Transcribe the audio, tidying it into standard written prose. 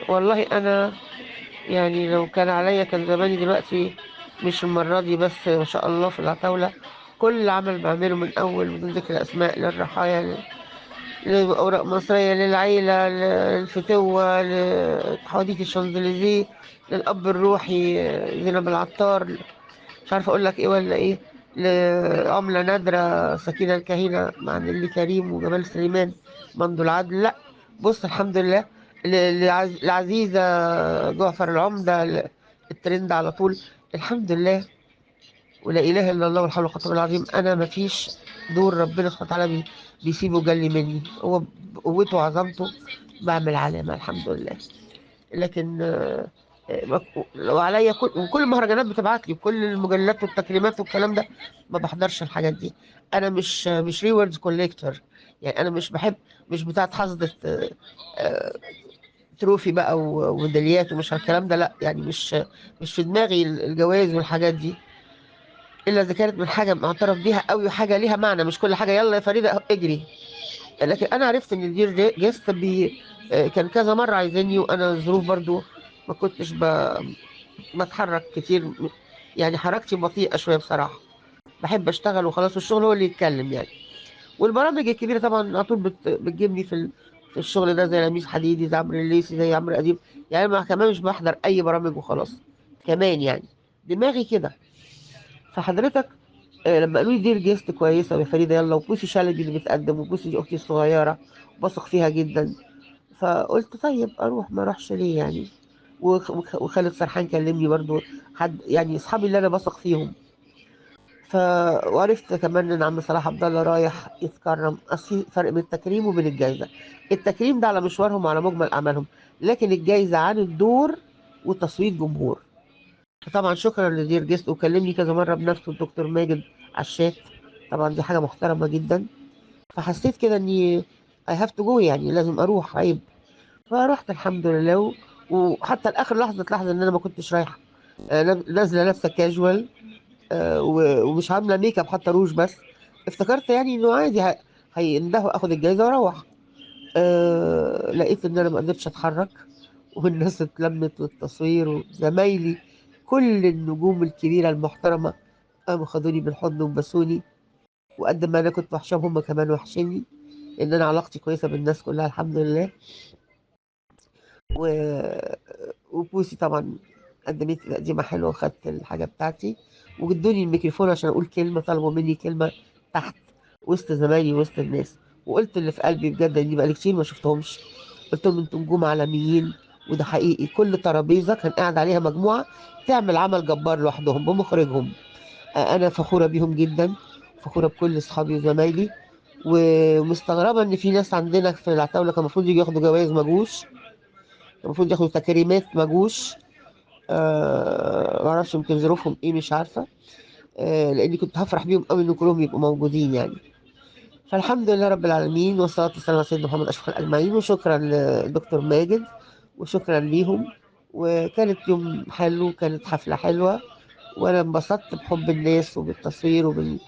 والله انا يعني لو كان عليا كان زماني دلوقتي، مش المرة دي بس، ما شاء الله في العتاولة. كل عمل بعمله من أول، بدون ذكر أسماء، للرحايا، لأوراق مصرية، للعيلة، للفتوة، لحواديت الشانزليزيه، للأب الروحي زينب العطار، مش عارفة أقول لك إيه ولا إيه، لعملة نادرة سكينة الكهينة مع نيللي كريم وجمال سليمان مندو العدل. لأ، بص الحمد لله. العزيزة جعفر العمدة، الترند على طول، الحمد لله. ولا إله إلا الله والحول والقوة العظيم. أنا مفيش دور ربنا سبحانه وتعالى بيسيبه جلي مني، هو بقوته وعظمته بعمل علامة الحمد لله. لكن لو عليا وكل المهرجانات بتبعت لي، كل المجلات والتكريمات والكلام ده، ما بحضرش الحاجات دي. انا مش ريوردز كوليكتور. يعني انا مش بحب، مش بتاعت حصدة تروفي بقى وميداليات ومش الكلام ده، لا يعني مش في دماغي الجوائز والحاجات دي، الا اذا كانت من حاجه معترف بيها قوي وحاجه ليها معنى، مش كل حاجه يلا يا فريده اجري. لكن انا عرفت ان الدير جيست كان كذا مره عايزيني، وانا الظروف برضو ما كنتش بتحرك كتير. يعني حركتي بطيئة شوية بصراحة، بحب اشتغل وخلاص، والشغل هو اللي يتكلم يعني. والبرامج الكبيرة طبعا على طول بتجيبني في الشغل ده، زي لميس حديدي، زي عمرو الليثي، زي عمرو اديب. يعني ما كمان مش بحضر اي برامج وخلاص كمان يعني، دماغي كده. فحضرتك لما قالوا لي دي ريجست كويسة يا فريدة يلا، وبوسي شلبي اللي بتقدم، وبوسي دي اختي الصغيرة، بثق فيها جدا. فقلت طيب اروح، ما اروحش ليه يعني. وخالد سرحان كلمني برضو، حد يعني اصحابي اللي انا بثق فيهم. ف وعرفت كمان ان عم صلاح عبد الله رايح يتكرم. اصل في فرق بين التكريم وبين الجائزه. التكريم ده على مشوارهم وعلى مجمل اعمالهم، لكن الجائزه عن الدور وتصويت جمهور. فطبعا شكرا لدير جيست، وكلمني كذا مره بنفسه الدكتور ماجد على الشات. طبعا دي حاجه محترمه جدا. فحسيت كده اني I have to go، يعني لازم اروح، عيب. فرحت الحمد لله، وحتى لاخر لحظه ان انا ما كنتش رايحه. نازله لابسه كاجوال، ومش عامله ميك اب، حتى روج بس. افتكرت يعني انه عادي، هيندهوا اخد الجايزه واروح. لقيت ان انا ما قدرتش اتحرك، والناس اتلمت للتصوير، وزمايلي كل النجوم الكبيره المحترمه قاموا خدوني بالحضن وبسوني. وقد ما انا كنت وحشهم، هم كمان وحشني، لان انا علاقتي كويسه بالناس كلها الحمد لله. و... وبوسي طبعا قدمت لي تقديمة حلوة، وخدت الحاجة بتاعتي، وادوني الميكروفون عشان أقول كلمة، طلبوا مني كلمة تحت وسط زمايلي وسط الناس. وقلت اللي في قلبي بجد، إني بقالي كتير ما شفتهمش. قلت لهم أنتم نجوم عالميين، وده حقيقي. كل ترابيزة كان قاعد عليها مجموعة تعمل عمل جبار لوحدهم بمخرجهم. أنا فخورة بيهم جدا، فخورة بكل أصحابي وزمايلي. ومستغربة إن في ناس عندنا في العتاولة كان المفروض يجوا ياخدوا جوائز، ما جوش. المفروض ياخدوا تكريمات، ما جوش. معرفش، يمكن ظروفهم ايه، مش عارفة. لاني كنت هفرح بيهم قوي ان كلهم يبقوا موجودين يعني. فالحمد لله رب العالمين، والصلاة والسلام على سيدنا محمد اشرف الاجمعين. وشكرا للدكتور ماجد، وشكرا ليهم. وكانت يوم حلو، كانت حفلة حلوة، وانا انبسطت بحب الناس وبالتصوير